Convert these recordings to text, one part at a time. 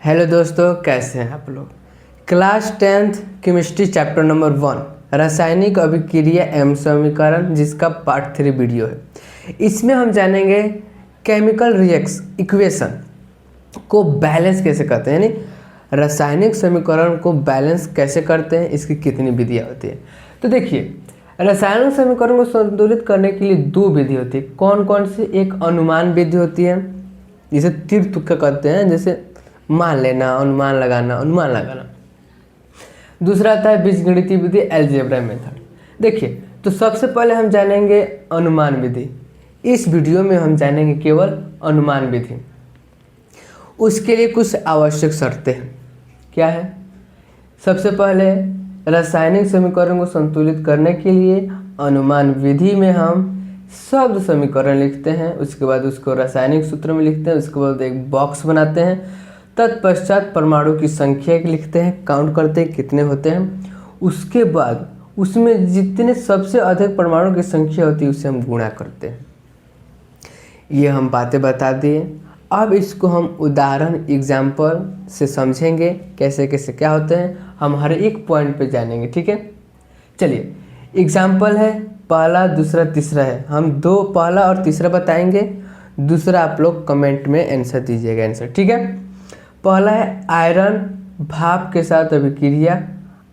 Hello दोस्तों, कैसे हैं आप लोग। Class 10th chemistry chapter number 1 रासायनिक अभिक्रिया एवं समीकरण, जिसका पार्ट 3 वीडियो है। इसमें हम जानेंगे केमिकल रिएक्स इक्वेशन को बैलेंस कैसे करते हैं, यानी रासायनिक समीकरण को बैलेंस कैसे करते हैं, इसकी कितनी विधियाँ होती है। तो देखिए, रासायनिक समीकरण को संतुलित करने के लिए 2 विधि होती है। कौन कौन सी? एक अनुमान विधि होती है, जिसे तीर तुक्का करते हैं, जैसे मान लेना, अनुमान लगाना। दूसरा आता है बीजगणितीय विधि, अलजेब्रा मेथड। देखिए, तो सबसे पहले हम जानेंगे अनुमान विधि। इस वीडियो में हम जानेंगे केवल अनुमान विधि। उसके लिए कुछ आवश्यक शर्तें हैं। क्या है? सबसे पहले रासायनिक समीकरण को संतुलित करने के लिए अनुमान विधि में हम शब्द समीकरण लिखते हैं, उसके बाद उसको रासायनिक सूत्र में लिखते हैं, उसके बाद एक बॉक्स बनाते हैं, तत्पश्चात परमाणु की संख्या लिखते हैं, काउंट करते हैं कितने होते हैं। उसके बाद उसमें जितने सबसे अधिक परमाणु की संख्या होती है उसे हम गुणा करते हैं। ये हम बातें बता दिए। अब इसको हम उदाहरण एग्जाम्पल से समझेंगे कैसे कैसे क्या होते हैं। हम हर एक पॉइंट पे जानेंगे, ठीक है। चलिए, एग्जाम्पल है पहला, दूसरा, तीसरा है। हम 2 पहला और तीसरा बताएंगे, दूसरा आप लोग कमेंट में आंसर दीजिएगा, आंसर, ठीक है। पहला है आयरन भाप के साथ अभिक्रिया,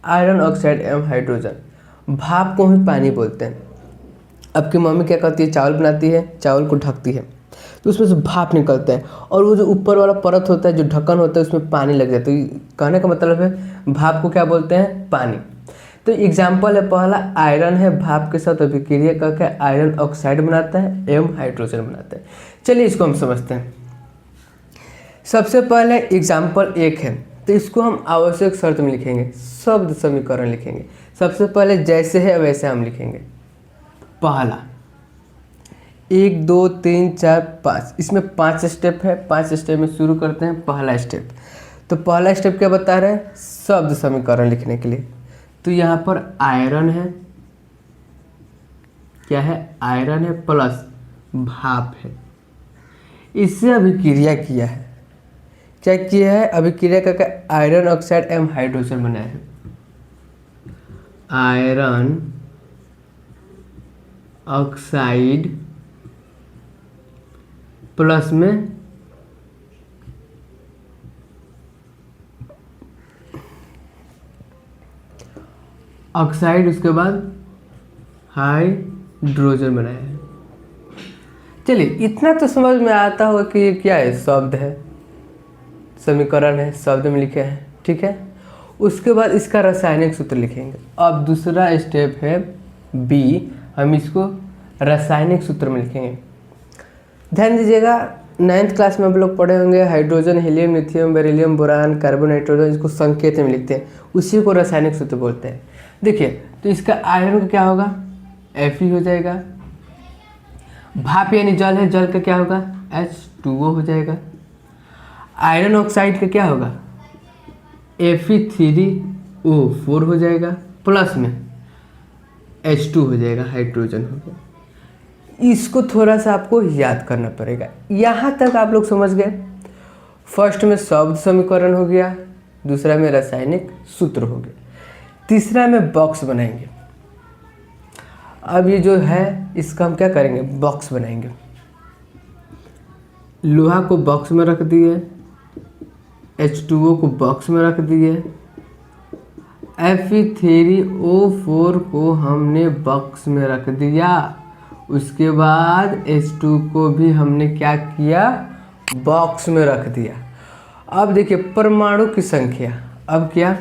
आयरन ऑक्साइड एवं हाइड्रोजन। भाप को ही पानी बोलते हैं। आपकी मम्मी क्या करती है? चावल बनाती है, चावल को ढकती है, तो उसमें से भाप निकलता है, और वो जो ऊपर वाला परत होता है, जो ढक्कन होता है, उसमें पानी लग जाता है। तो कहने का मतलब है भाप को क्या बोलते हैं? पानी। तो एग्जाम्पल है पहला, आयरन है, भाप के साथ अभिक्रिया करके आयरन ऑक्साइड बनाता है एवं हाइड्रोजन बनाता है। चलिए, इसको हम समझते हैं। सबसे पहले एग्जाम्पल 1 है, तो इसको हम आवश्यक शर्त में लिखेंगे, शब्द समीकरण लिखेंगे। सबसे पहले जैसे है वैसे हम लिखेंगे। पहला 1 2 3 4 5, इसमें 5 स्टेप है। 5 स्टेप में शुरू करते हैं। पहला स्टेप, तो पहला स्टेप क्या बता रहे हैं? शब्द समीकरण लिखने के लिए। तो यहाँ पर आयरन है, क्या है? आयरन है प्लस भाप है, इससे अभिक्रिया किया है। क्या किया है? अभिक्रिया करके आयरन ऑक्साइड एवं हाइड्रोजन बनाया है। आयरन ऑक्साइड प्लस में ऑक्साइड, उसके बाद हाइड्रोजन बनाया है। चलिए, इतना तो समझ में आता होगा कि ये क्या है? शब्द है, समीकरण है, शब्द में लिखे हैं, ठीक है। उसके बाद इसका रासायनिक सूत्र लिखेंगे। अब दूसरा स्टेप है बी, हम इसको रासायनिक सूत्र में लिखेंगे। ध्यान दीजिएगा, 9th क्लास में आप लोग पढ़े होंगे hydrogen, helium, lithium, beryllium, boron, carbon, nitrogen, इसको संकेत में लिखते हैं, उसी को रासायनिक सूत्र बोलते हैं। देखिए, तो इसका आयरन का क्या होगा? Fe हो जाएगा। भाप यानी जल है, जल का क्या होगा? H2O हो जाएगा। आयरन ऑक्साइड का क्या होगा? Fe3O4 हो जाएगा, प्लस में H2 हो जाएगा, हाइड्रोजन हो गया। इसको थोड़ा सा आपको याद करना पड़ेगा। यहाँ तक आप लोग समझ गए। फर्स्ट में शब्द समीकरण हो गया, दूसरा में रासायनिक सूत्र हो गया, तीसरा में बॉक्स बनाएंगे। अब ये जो है इसका हम क्या करेंगे? बॉक्स बनाएंगे। लोहा को बॉक्स में रख दिए, H2O को बॉक्स में रख दिए, Fe3O4 को हमने बॉक्स में रख दिया। उसके बाद H2 को भी हमने क्या किया? बॉक्स में रख दिया। अब देखिए परमाणु की संख्या। अब क्या?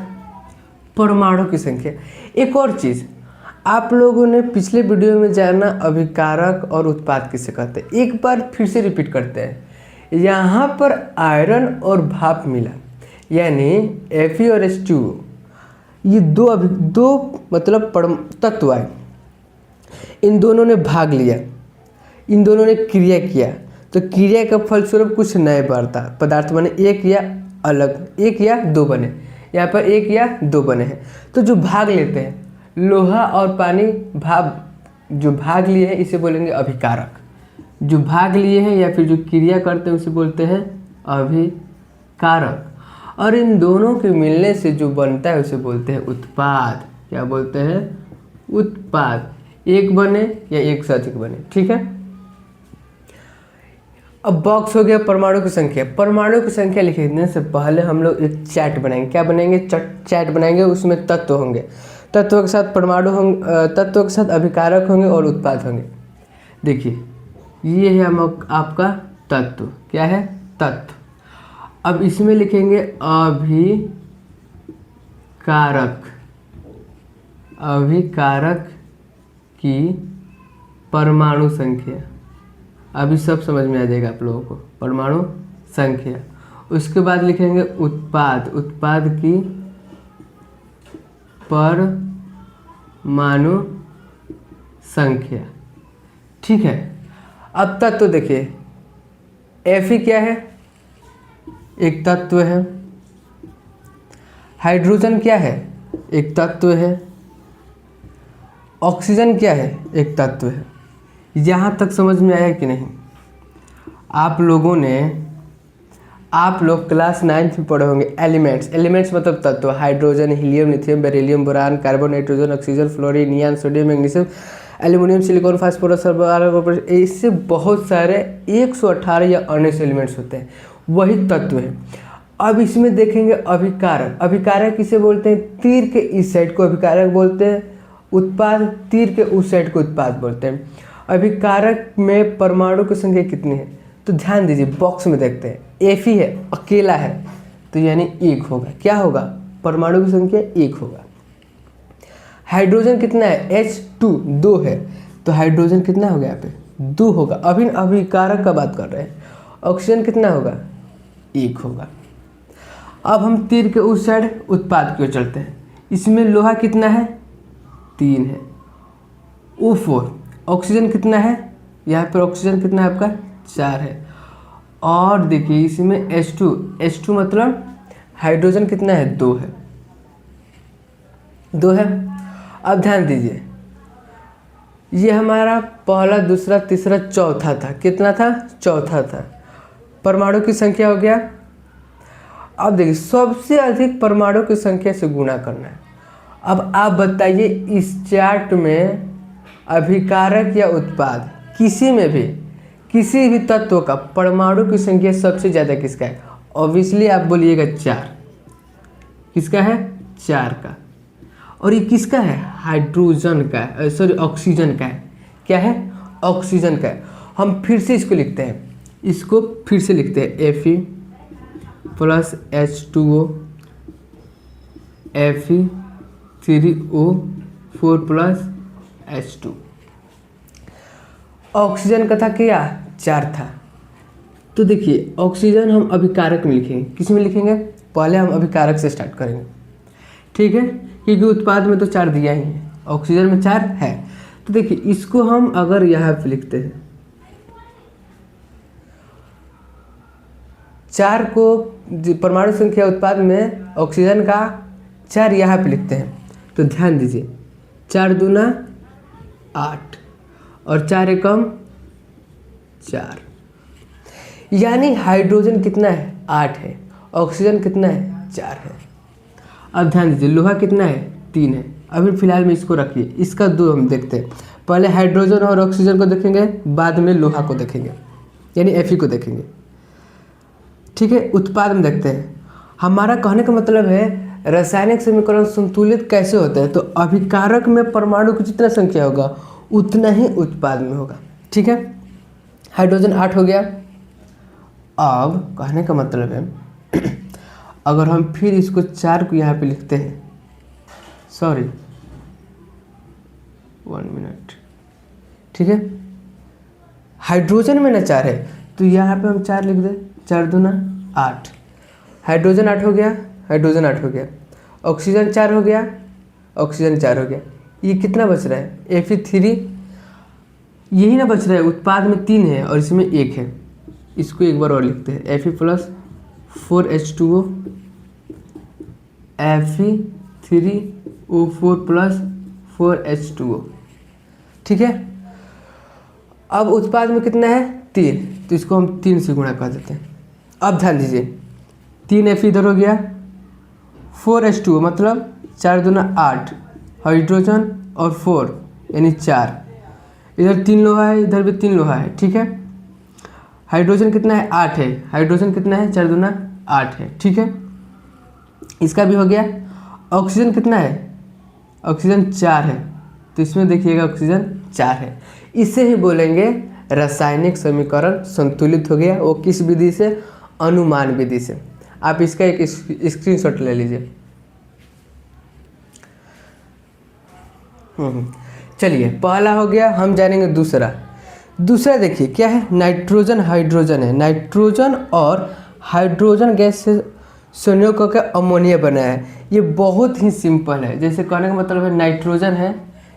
परमाणु की संख्या। एक और चीज़ आप लोगों ने पिछले वीडियो में जाना, अभिकारक और उत्पाद किसे कहते हैं। एक बार फिर से रिपीट करते हैं। यहाँ पर आयरन और भाप मिला, यानी Fe और H2O, ये दो मतलब तत्व आए। इन दोनों ने भाग लिया, इन दोनों ने क्रिया किया, तो क्रिया का फलस्वरूप कुछ नए पदार्थ बने, एक या अलग, 1 या 2 बने। यहाँ पर 1 या 2 बने हैं। तो जो भाग लेते हैं, लोहा और पानी भाप जो भाग लिए हैं, इसे बोलेंगे अभिकारक। जो भाग लिए हैं या फिर जो क्रिया करते हैं उसे बोलते हैं अभिकारक। और इन दोनों के मिलने से जो बनता है उसे बोलते हैं उत्पाद। क्या बोलते हैं? उत्पाद। एक बने या एक से अधिक बने, ठीक है। अब बॉक्स हो गया परमाणु की संख्या। परमाणु की संख्या लिखने से पहले हम लोग एक चैट बनाएंगे। क्या बनाएंगे? चैट बनाएंगे। उसमें तत्व होंगे, तत्व के साथ परमाणु होंगे, तत्व के साथ अभिकारक होंगे और उत्पाद होंगे। देखिए ये है आपका तत्व। क्या है? तत्व। अब इसमें लिखेंगे अभिकारक। अभिकारक की परमाणु संख्या। अभी सब समझ में आ जाएगा आप लोगों को, परमाणु संख्या। उसके बाद लिखेंगे उत्पाद। उत्पाद की परमाणु संख्या, ठीक है। अब तत्व देखिए, Fe क्या है? एक तत्व है। हाइड्रोजन क्या है? एक तत्व है। ऑक्सीजन क्या है? एक तत्व है। यहाँ तक समझ में आया कि नहीं? आप लोग क्लास 9th में पढ़े होंगे एलिमेंट्स। एलिमेंट्स मतलब तत्व। Hydrogen, helium, lithium, beryllium, boron, carbon, nitrogen, oxygen, fluorine, neon, sodium, magnesium, aluminium, silicon, phosphorus, इससे बहुत सारे 118 या अन्य एलिमेंट्स होते हैं, वही तत्व है। अब इसमें देखेंगे अभिकारक। अभिकारक किसे बोलते हैं? तीर के इस साइड को अभिकारक बोलते हैं। उत्पाद, तीर के उस साइड को उत्पाद बोलते हैं। अभिकारक में परमाणु की संख्या कितनी है? तो ध्यान दीजिए, बॉक्स में देखते हैं। Fe है, अकेला है, तो यानी 1 होगा। क्या होगा? परमाणु की संख्या 1 होगा। हाइड्रोजन कितना है? H2, 2 है, तो हाइड्रोजन कितना होगा? यहाँ पे 2 होगा। अभी अभिकारक का बात कर रहे हैं। ऑक्सीजन कितना होगा? 1 होगा। अब हम तीर के उस साइड उत्पाद की ओर चलते हैं। इसमें लोहा कितना है? 3 है। O4। ऑक्सीजन कितना है? यहाँ पर ऑक्सीजन कितना है आपका? 4 है। और देखिए इसमें H2 मतलब हाइड्रोजन कितना है? 2 है। 2 है। अब ध्यान दीजिए, ये हमारा पहला, दूसरा, तीसरा, चौथा था। कितना था? चौथा था। परमाणु की संख्या हो गया। अब देखिए सबसे अधिक परमाणु की संख्या से गुणा करना है। अब आप बताइए इस चार्ट में अभिकारक या उत्पाद किसी में भी, किसी भी तत्व का परमाणु की संख्या सबसे ज़्यादा किसका है? ऑब्वियसली आप बोलिएगा 4। किसका है? 4 का। और ये किसका है? हाइड्रोजन का है, सॉरी ऑक्सीजन का है। क्या है? ऑक्सीजन का है। हम फिर से इसको लिखते हैं, इसको फिर से लिखते हैं Fe plus H2O, Fe3O4 plus H2। Oxygen का था क्या? 4 था। तो देखिए ऑक्सीजन हम अभिकारक में लिखेंगे। किस में लिखेंगे? पहले हम अभिकारक से स्टार्ट करेंगे, ठीक है, क्योंकि उत्पाद में तो 4 दिया ही है, ऑक्सीजन में 4 है। तो देखिए इसको हम अगर यहाँ पे लिखते हैं, 4 को परमाणु संख्या उत्पाद में ऑक्सीजन का 4 यहाँ पे लिखते हैं, तो ध्यान दीजिए 4 दूना 8 और 4 एकम 4, यानी हाइड्रोजन कितना है? 8 है। ऑक्सीजन कितना है? 4 है। अब ध्यान दीजिए लोहा कितना है? 3 है। अभी फिलहाल में इसको रखिए, इसका 2 हम देखते हैं। पहले हाइड्रोजन और ऑक्सीजन को देखेंगे, बाद में लोहा को देखेंगे, यानी Fe को देखेंगे, ठीक है। उत्पाद में देखते हैं। हमारा कहने का मतलब है रासायनिक समीकरण संतुलित कैसे होता है? तो अभिकारक में परमाणु की जितना संख्या होगा उतना ही उत्पाद में होगा, ठीक है। हाइड्रोजन 8 हो गया। अब कहने का मतलब है अगर हम फिर इसको 4 को यहाँ पे लिखते हैं, सॉरी 1 मिनट, ठीक है। हाइड्रोजन में ना 4 है तो यहाँ पे हम 4 लिख दें, 4 दूना 8। हाइड्रोजन 8 हो गया, हाइड्रोजन 8 हो गया। ऑक्सीजन 4 हो गया, ऑक्सीजन 4 हो गया। ये कितना बच रहा है? Fe3, यही ना बच रहा है। उत्पाद में 3 है और इसमें 1 है। इसको एक बार और लिखते हैं, Fe plus 4H2O, Fe3O4 plus 4H2O, ठीक है। अब उत्पाद में कितना है? 3, तो इसको हम 3 से गुणा कर देते हैं। अब ध्यान दीजिए 3F इधर हो गया, 4H2O मतलब 4 दूना 8 हाइड्रोजन और 4 यानी 4, इधर 3 लोहा है, इधर भी 3 लोहा है, ठीक है। हाइड्रोजन कितना है, 8 है, हाइड्रोजन कितना है, 4 दूना 8 है, ठीक है। इसका भी हो गया। ऑक्सीजन कितना है, ऑक्सीजन 4 है, तो इसमें देखिएगा ऑक्सीजन 4 है। इसे ही बोलेंगे रासायनिक समीकरण संतुलित हो गया। वो किस विधि से, अनुमान विधि से। आप इसका एक स्क्रीनशॉट ले लीजिए। चलिए पहला हो गया, हम जानेंगे दूसरा। दूसरा देखिए क्या है, नाइट्रोजन हाइड्रोजन है। नाइट्रोजन और हाइड्रोजन गैस से संयोग करके अमोनिया बना है। ये बहुत ही सिंपल है। जैसे कहने का मतलब है नाइट्रोजन है,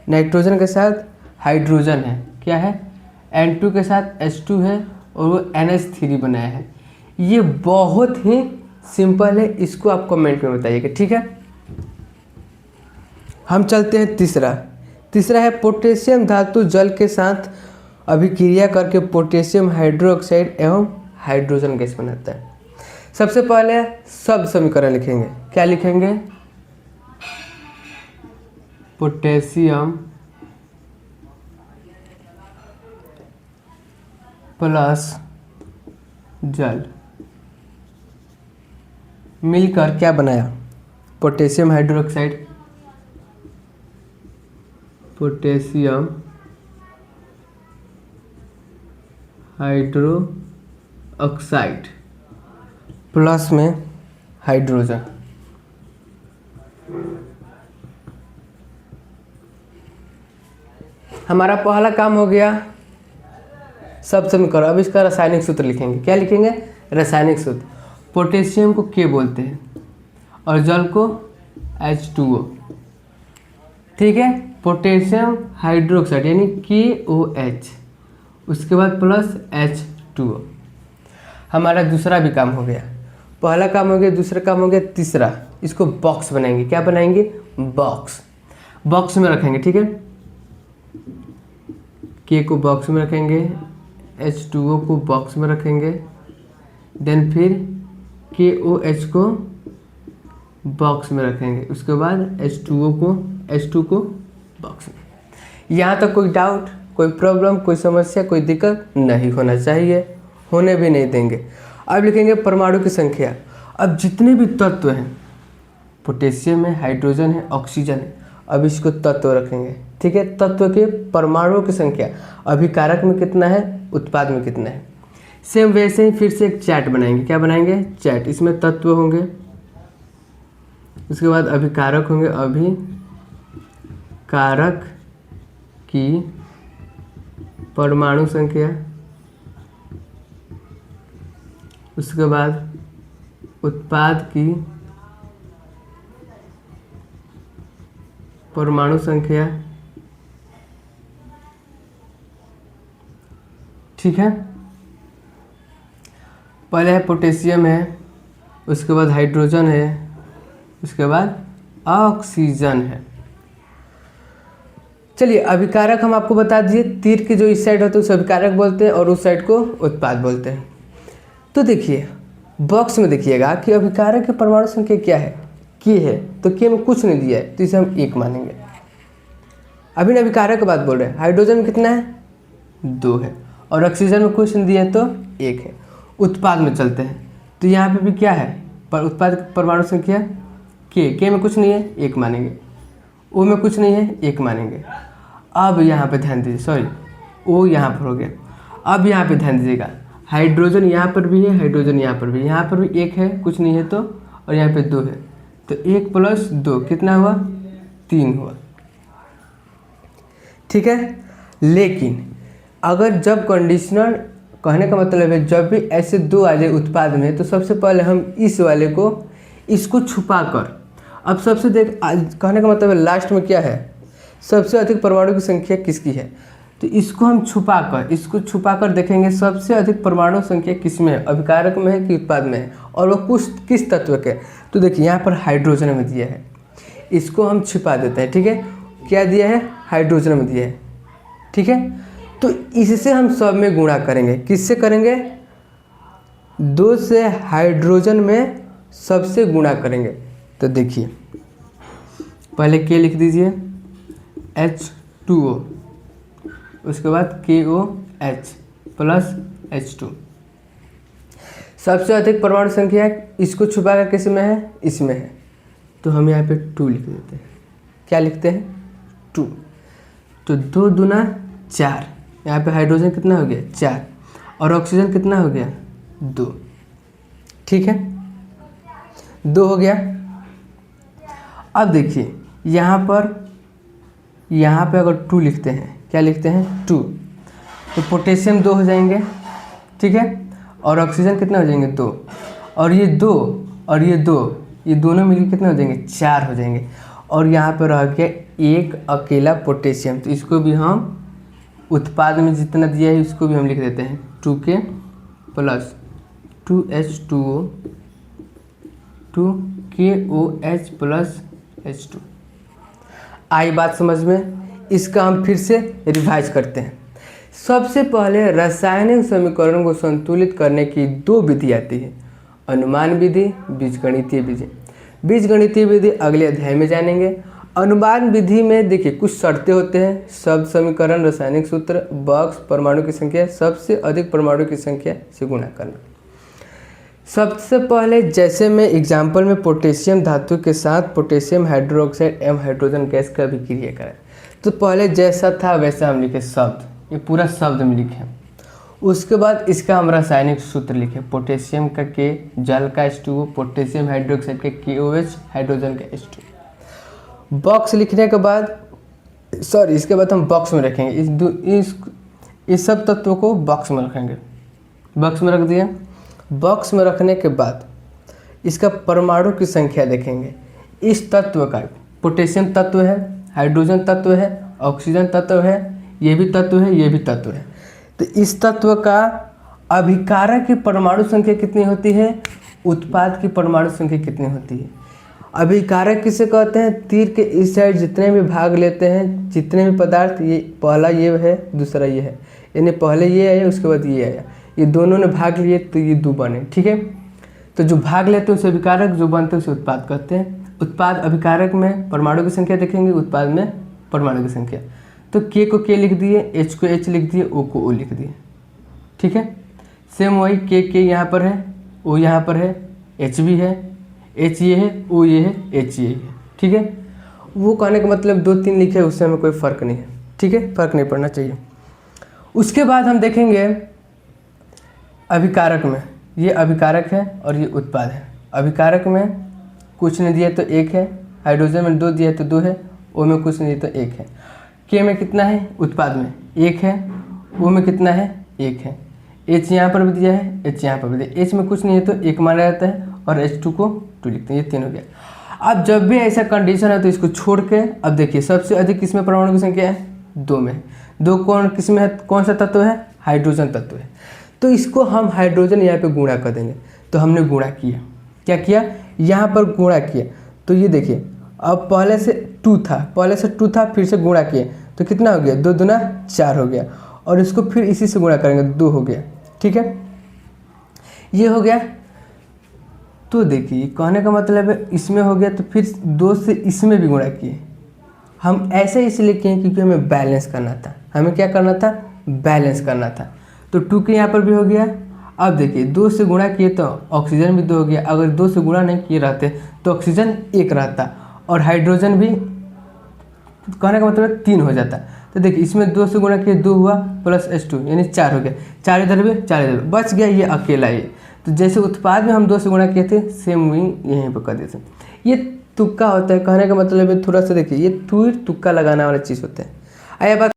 नाइट्रोजन के साथ हाइड्रोजन है, क्या है, N2 के साथ H2 है और वो NH3 बनाया है। ये बहुत ही सिंपल है, इसको आप कमेंट में बताइएगा, ठीक है। हम चलते हैं तीसरा। तीसरा है पोटेशियम धातु जल के साथ अभिक्रिया करके पोटेशियम हाइड्रोक्साइड एवं हाइड्रोजन गैस बनाता है। सबसे पहले शब्द समीकरण लिखेंगे। क्या लिखेंगे, पोटेशियम प्लस जल मिलकर क्या बनाया, potassium hydroxide. Potassium hydro oxide plus में हाइड्रोजन। हमारा पहला काम हो गया सब समीकरण। अब इसका रासायनिक सूत्र लिखेंगे। क्या लिखेंगे, रासायनिक सूत्र। पोटेशियम को के बोलते हैं और जल को H2O, ठीक है। पोटेशियम हाइड्रोक्साइड यानी KOH, उसके बाद प्लस H2O। हमारा दूसरा भी काम हो गया। पहला काम हो गया, दूसरा काम हो गया, तीसरा इसको बॉक्स बनाएंगे। क्या बनाएंगे, बॉक्स। बॉक्स में रखेंगे, ठीक है। के को बॉक्स में रखेंगे, H2O को बॉक्स में रखेंगे, देन फिर KOH को बॉक्स में रखेंगे, उसके बाद H2 को बॉक्स में। यहाँ तक कोई डाउट, कोई प्रॉब्लम, कोई समस्या, कोई दिक्कत नहीं होना चाहिए, होने भी नहीं देंगे। अब लिखेंगे परमाणु की संख्या। अब जितने भी तत्व हैं, पोटेशियम है, हाइड्रोजन है, ऑक्सीजन है, अब इसको तत्व रखेंगे, ठीक है। तत्व के परमाणुओं की संख्या, अभिकारक में कितना है, उत्पाद में कितना है। सेम वैसे ही फिर से एक चार्ट बनाएंगे। क्या बनाएंगे, चार्ट। इसमें तत्व होंगे, उसके बाद अभिकारक होंगे, अभिकारक की परमाणु संख्या, उसके बाद उत्पाद की परमाणु संख्या, ठीक है। पहले है पोटेशियम है, उसके बाद हाइड्रोजन है, उसके बाद ऑक्सीजन है। चलिए अभिकारक हम आपको बता दिए। तीर की जो इस साइड होते हैं उसे अभिकारक बोलते हैं और उस साइड को उत्पाद बोलते हैं। तो देखिए बॉक्स में देखिएगा कि अभिकारक की परमाणु संख्या क्या है, के है, तो के में कुछ नहीं दिया है तो इसे हम 1 मानेंगे। अभी अभिकारक की बात बोल रहे हैं। हाइड्रोजन में कितना है, 2 है, और ऑक्सीजन में कुछ नहीं दिया है तो 1 है। उत्पाद में चलते हैं तो यहाँ पे भी क्या है, पर उत्पाद की परमाणु संख्या के में कुछ नहीं है, 1 मानेंगे। ओ में कुछ नहीं है, 1 मानेंगे। अब यहाँ पे ध्यान दीजिए, सॉरी ओ यहाँ पर हो गया। अब यहाँ पे ध्यान दीजिएगा, हाइड्रोजन यहाँ पर भी है, हाइड्रोजन यहाँ पर भी, यहाँ पर भी 1 है, कुछ नहीं है तो, और यहाँ पे 2 है, तो 1 + 2 कितना हुआ, 3 हुआ, ठीक है। लेकिन अगर जब कंडीशनर, कहने का मतलब है जब भी ऐसे 2 आ जाए उत्पाद में, तो सबसे पहले हम इस वाले को, इसको छुपा कर, अब सबसे कहने का मतलब है लास्ट में क्या है, सबसे अधिक परमाणु की संख्या किसकी है, तो इसको हम इसको छुपा कर देखेंगे सबसे अधिक परमाणु संख्या किस में है, अभिकारक में है कि उत्पाद में है, और वो किस तत्व के। तो देखिए यहाँ पर हाइड्रोजन में दिया है, इसको हम छिपा देते हैं, ठीक है। क्या दिया है, हाइड्रोजन में दिया है, ठीक है। तो इससे हम सब में गुणा करेंगे। किससे करेंगे, 2 से हाइड्रोजन में सबसे गुणा करेंगे। तो देखिए पहले K लिख दीजिए H2O, उसके बाद KOH प्लस H2। सबसे अधिक परमाणु संख्या इसको छुपाकर किस में है, इसमें है, तो हम यहाँ पे 2 लिख देते हैं। क्या लिखते हैं, 2। तो 2 दूना 4, यहाँ पे हाइड्रोजन कितना हो गया 4 और ऑक्सीजन कितना हो गया 2। ठीक है, 2 हो गया। अब देखिए यहाँ पे अगर 2 लिखते हैं, क्या लिखते हैं 2, तो पोटेशियम 2 हो जाएंगे। ठीक है, और ऑक्सीजन कितना हो जाएंगे 2, और ये 2 और ये 2, ये दोनों मिलकर कितने हो जाएंगे 4 हो जाएंगे। और यहाँ पर रह गया एक अकेला पोटेशियम, तो इसको भी हम उत्पाद में जितना दिया है इसको भी हम लिख देते हैं 2K plus 2H2O 2KOH plus H2। आई बात समझ में? इसका हम फिर से रिवाइज करते हैं। सबसे पहले रासायनिक समीकरण को संतुलित करने की 2 विधि आती है, अनुमान विधि, बीजगणितीय विधि। बीजगणितीय विधि अगले अध्याय में जानेंगे। अनुमान विधि में देखिए कुछ शर्तें होते हैं, शब्द समीकरण, रासायनिक सूत्र, बॉक्स, परमाणु की संख्या, सबसे अधिक परमाणु की संख्या से गुणा करना। सबसे पहले जैसे मैं एग्जाम्पल में पोटेशियम धातु के साथ पोटेशियम हाइड्रोक्साइड एवं हाइड्रोजन गैस का अभिक्रिया करें, तो पहले जैसा था वैसा हम लिखे शब्द, ये पूरा शब्द में लिखे। उसके बाद इसका हम रासायनिक सूत्र लिखे, पोटेशियम का K, जल का H2O, पोटेशियम हाइड्रोक्साइड का KOH, हाइड्रोजन का H2। बॉक्स लिखने के बाद इसके बाद हम बॉक्स में रखेंगे, इस सब तत्वों को बॉक्स में रखेंगे। बॉक्स में रख दिए। बॉक्स में रखने के बाद इसका परमाणु की संख्या देखेंगे। इस तत्व का पोटेशियम तत्व है, हाइड्रोजन तत्व है, ऑक्सीजन तत्व है, ये भी तत्व है, ये भी तत्व है। तो इस तत्व का अभिकारक की परमाणु संख्या कितनी होती है, उत्पाद की परमाणु संख्या कितनी होती है। अभिकारक किसे कहते हैं, तीर के इस साइड जितने भी भाग लेते हैं, जितने भी पदार्थ, ये पहला ये है, दूसरा ये है, यानी पहले ये आया उसके बाद ये आया, ये दोनों ने भाग लिए तो ये 2 बने। ठीक है, तो जो भाग लेते हैं उसे अभिकारक, जो बनते हैं उसे उत्पाद कहते हैं। उत्पाद अभिकारक में परमाणु की संख्या देखेंगे, उत्पाद में परमाणु की संख्या। तो K को K लिख दिए, H को H लिख दिए, O को O लिख दिए। ठीक है, सेम वही K यहाँ पर है, O यहाँ पर है, H भी है, H ये है, O ये है, H ये है। ठीक है, वो कहने का मतलब 2-3 लिखे उससे हमें कोई फ़र्क नहीं है। ठीक है, फ़र्क नहीं पड़ना चाहिए। उसके बाद हम देखेंगे अभिकारक में, ये अभिकारक है और ये उत्पाद है। अभिकारक में कुछ नहीं दिया तो 1 है, हाइड्रोजन में 2 दिया तो 2 है, O में कुछ नहीं तो 1 है। K में कितना है, उत्पाद में 1 है, O में कितना है 1 है, H यहाँ पर भी दिया है, H यहाँ पर भी दिया, H में कुछ नहीं है तो 1 माना जाता है और H2 को 2 लिखते हैं। ये 3 हो गया। अब जब भी ऐसा कंडीशन है तो इसको छोड़ के अब देखिए सबसे अधिक किसमें परमाणु की संख्या है, 2 में। 2 किसमें है, कौन सा तत्व है, हाइड्रोजन तत्व है। तो इसको हम हाइड्रोजन यहाँ पे गुणा कर देंगे। तो हमने गुणा किया, क्या किया, यहाँ पर गुणा किया। तो ये देखिए अब पहले से 2 था, फिर से गुणा किए तो कितना हो गया, 2 दूना 4 हो गया, और इसको फिर इसी से गुणा करेंगे 2 हो गया। ठीक है, ये हो गया। तो देखिए कहने का मतलब है इसमें हो गया तो फिर 2 से इसमें भी गुणा किए। हम ऐसे इसलिए किए क्योंकि हमें बैलेंस करना था। हमें क्या करना था, बैलेंस करना था। तो 2 के यहाँ पर भी हो गया। अब देखिए 2 से गुणा किए तो ऑक्सीजन भी 2 हो गया। अगर 2 से गुणा नहीं किए रहते तो ऑक्सीजन 1 रहता और हाइड्रोजन भी कहने का मतलब 3 हो जाता। तो देखिए इसमें 2 से गुणा किए 2 हुआ प्लस H2 यानी 4 हो गया। 4 इधर भी 4 इधर बच गया, ये अकेला ये। तो जैसे उत्पाद में हम 2 से गुणा किए थे सेम वही यहीं पर कर देते। ये तुक्का होता है, कहने का मतलब है थोड़ा सा देखिए ये तुक्का लगाने वाला चीज़ होता है। आइए बात